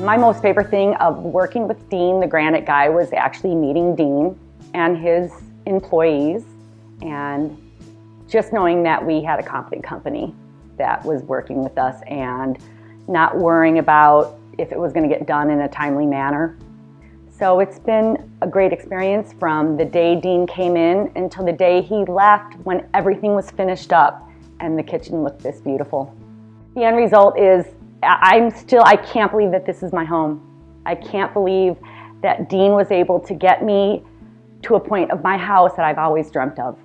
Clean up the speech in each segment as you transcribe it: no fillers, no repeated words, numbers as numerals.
My most favorite thing of working with Dean, the Granite Guy, was actually meeting Dean and his employees, and just knowing that we had a competent company that was working with us and not worrying about if it was going to get done in a timely manner. So it's been a great experience from the day Dean came in until the day he left, when everything was finished up and the kitchen looked this beautiful. The end result is I can't believe that this is my home. I can't believe that Dean was able to get me to a point of my house that I've always dreamt of.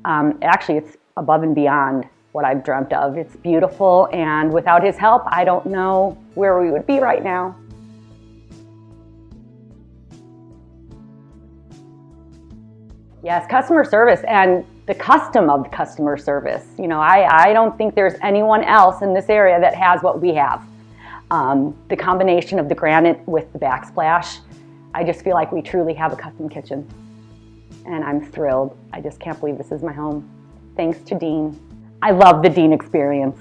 Actually, it's above and beyond what I've dreamt of. It's beautiful, and without his help, I don't know where we would be right now. Yes, customer service and the custom of customer service. You know, I don't think there's anyone else in this area that has what we have. The combination of the granite with the backsplash, I just feel like we truly have a custom kitchen. And I'm thrilled. I just can't believe this is my home. Thanks to Dean. I love the Dean experience.